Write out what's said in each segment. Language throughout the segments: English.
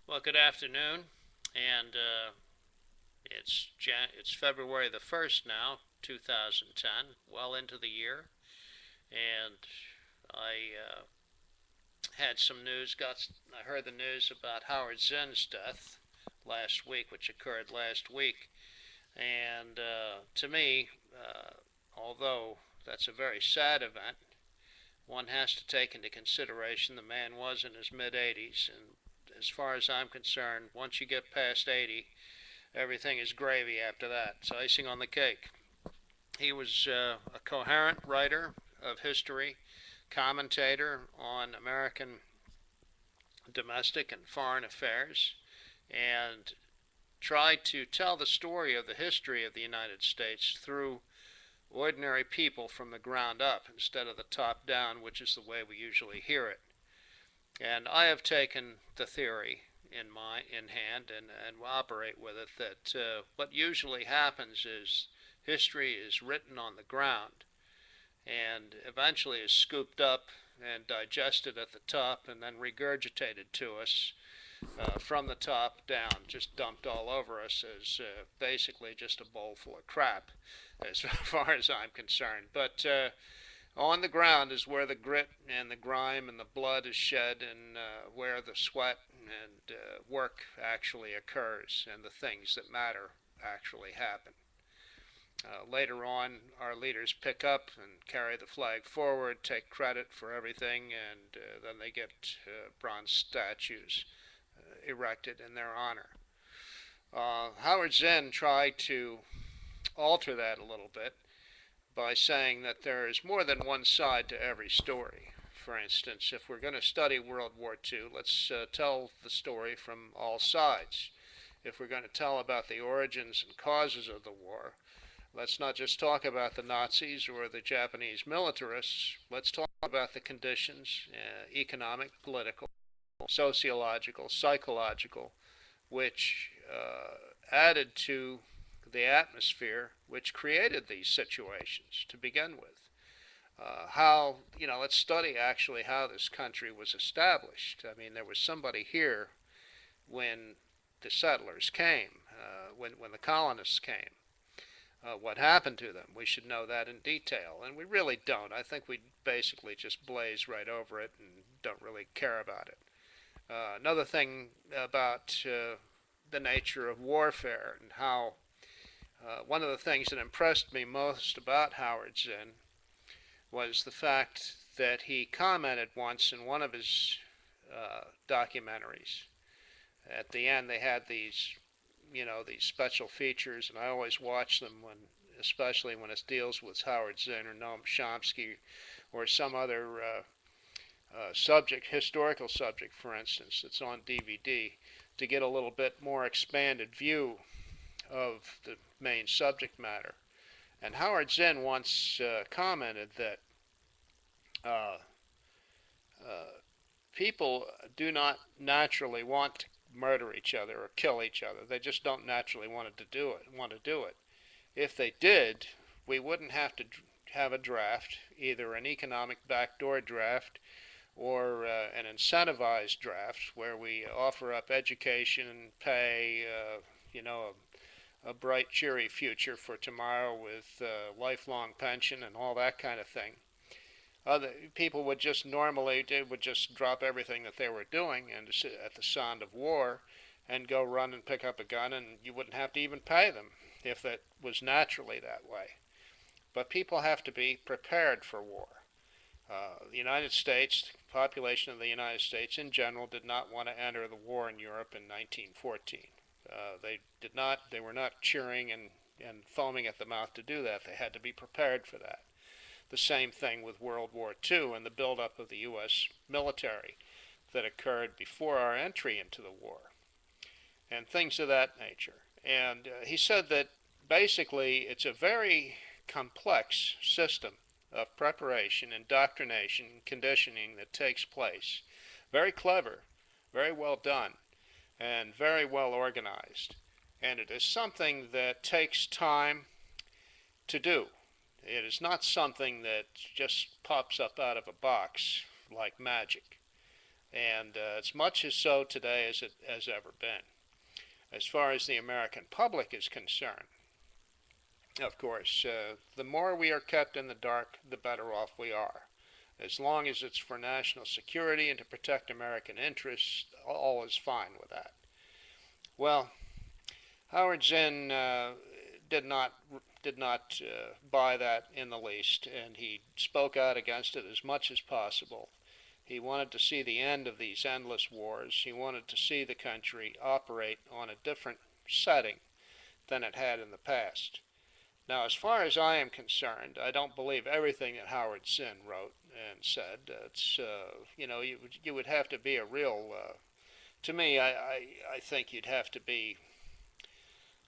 Well, good afternoon, and it's February the 1st now, 2010, well into the year, and I had some news. I heard the news about Howard Zinn's death last week, which occurred last week, and to me, although that's a very sad event, one has to take into consideration the man was in his mid 80s, and as far as I'm concerned, once you get past 80, everything is gravy after that. It's icing on the cake. He was a coherent writer of history, commentator on American domestic and foreign affairs, and tried to tell the story of the history of the United States through ordinary people from the ground up instead of the top down, which is the way we usually hear it. And I have taken the theory in hand and operate with it that what usually happens is history is written on the ground and eventually is scooped up and digested at the top and then regurgitated to us from the top down, just dumped all over us as basically just a bowl full of crap, as far as I'm concerned. But on the ground is where the grit and the grime and the blood is shed, and where the sweat and work actually occurs, and the things that matter actually happen. Later on, our leaders pick up and carry the flag forward, take credit for everything, and then they get bronze statues erected in their honor. Howard Zinn tried to alter that a little bit by saying that there is more than one side to every story. For instance, if we're going to study World War II, let's tell the story from all sides. If we're going to tell about the origins and causes of the war, let's not just talk about the Nazis or the Japanese militarists. Let's talk about the conditions, economic, political, sociological, psychological, which added to the atmosphere which created these situations to begin with. Let's study actually how this country was established. I mean, there was somebody here when the settlers came, when the colonists came. What happened to them? We should know that in detail, and we really don't. I think we basically just blaze right over it and don't really care about it. Another thing about the nature of warfare and how one of the things that impressed me most about Howard Zinn was the fact that he commented once in one of his documentaries. At the end, they had these special features, and I always watch them especially when it deals with Howard Zinn or Noam Chomsky or some other historical subject, for instance, that's on DVD, to get a little bit more expanded view of the main subject matter. And Howard Zinn once commented that uh, people do not naturally want to murder each other or kill each other. They just don't naturally want to do it. If they did, we wouldn't have to have a draft, either an economic backdoor draft or an incentivized draft where we offer up education and pay, a bright, cheery future for tomorrow with lifelong pension and all that kind of thing. Other people would just drop everything that they were doing and at the sound of war and go run and pick up a gun, and you wouldn't have to even pay them if it was naturally that way. But people have to be prepared for war. The United States, the population of the United States in general, did not want to enter the war in Europe in 1914. They were not cheering and foaming at the mouth to do that. They had to be prepared for that. The same thing with World War II and the buildup of the U.S. military that occurred before our entry into the war, and things of that nature. And he said that basically it's a very complex system of preparation, indoctrination, conditioning that takes place. Very clever, very well done, and very well organized. And it is something that takes time to do. It is not something that just pops up out of a box like magic. and it's much as so today as it has ever been. As far as the American public is concerned, of course, the more we are kept in the dark, the better off we are. As long as it's for national security and to protect American interests, all is fine with that. Well, Howard Zinn did not buy that in the least, and he spoke out against it as much as possible. He wanted to see the end of these endless wars. He wanted to see the country operate on a different setting than it had in the past. Now, as far as I am concerned, I don't believe everything that Howard Zinn wrote and said. It's you would have to be a real. To me, I think you'd have to be.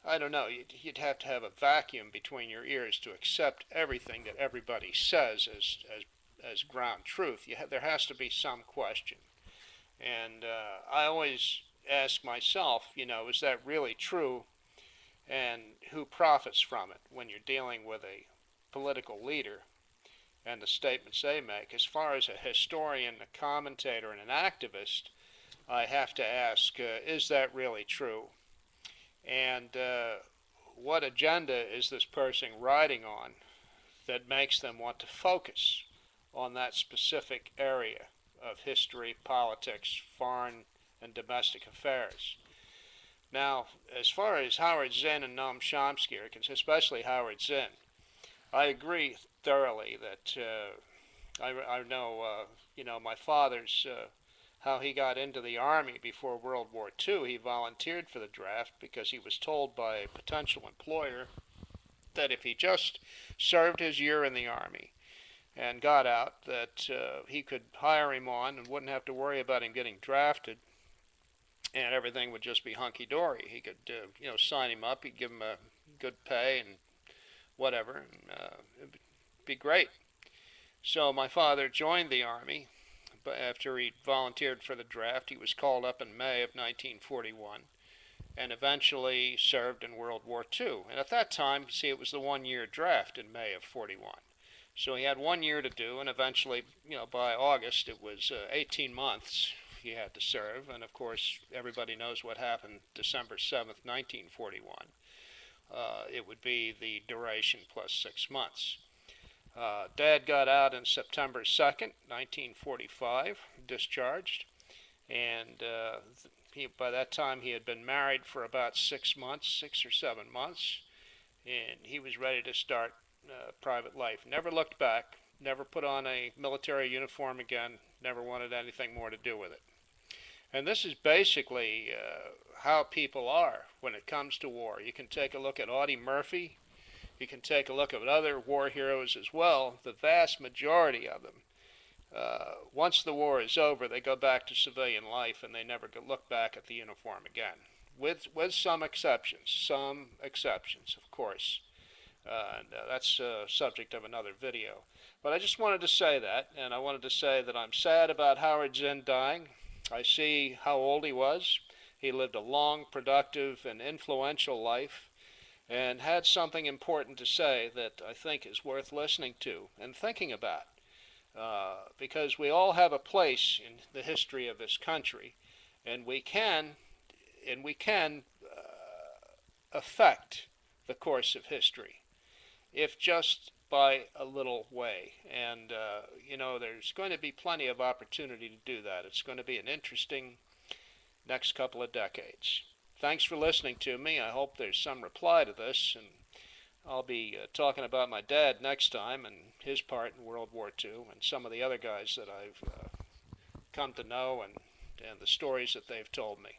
I don't know. You'd have to have a vacuum between your ears to accept everything that everybody says as ground truth. There has to be some question, and I always ask myself, is that really true? And who profits from it when you're dealing with a political leader and the statements they make? As far as a historian, a commentator, and an activist, I have to ask, is that really true? And what agenda is this person riding on that makes them want to focus on that specific area of history, politics, foreign and domestic affairs? Now, as far as Howard Zinn and Noam Chomsky are concerned, especially Howard Zinn, I agree thoroughly that I know, my father's how he got into the Army before World War II. He volunteered for the draft because he was told by a potential employer that if he just served his year in the Army and got out, that he could hire him on and wouldn't have to worry about him getting drafted, and everything would just be hunky-dory. He could, sign him up. He'd give him a good pay and whatever, and it'd be great. So my father joined the Army, but after he volunteered for the draft, he was called up in May of 1941, and eventually served in World War II. And at that time, see, it was the one-year draft in May of 41. So he had 1 year to do, and eventually, by August, it was 18 months he had to serve, and of course everybody knows what happened December 7th, 1941. It would be the duration plus 6 months. Dad got out on September 2nd, 1945, discharged, and by that time he had been married for about 6 months, 6 or 7 months, and he was ready to start private life. Never looked back, never put on a military uniform again, never wanted anything more to do with it. And this is basically how people are when it comes to war. You can take a look at Audie Murphy. You can take a look at other war heroes as well. The vast majority of them, once the war is over, they go back to civilian life and they never look back at the uniform again. With some exceptions, of course. And that's a subject of another video. But I just wanted to say that, and I wanted to say that I'm sad about Howard Zinn dying. I see how old he was. He lived a long, productive, and influential life, and had something important to say that I think is worth listening to and thinking about. Because we all have a place in the history of this country, and we can affect the course of history, if just by a little way. And, there's going to be plenty of opportunity to do that. It's going to be an interesting next couple of decades. Thanks for listening to me. I hope there's some reply to this, and I'll be talking about my dad next time and his part in World War II and some of the other guys that I've come to know and the stories that they've told me.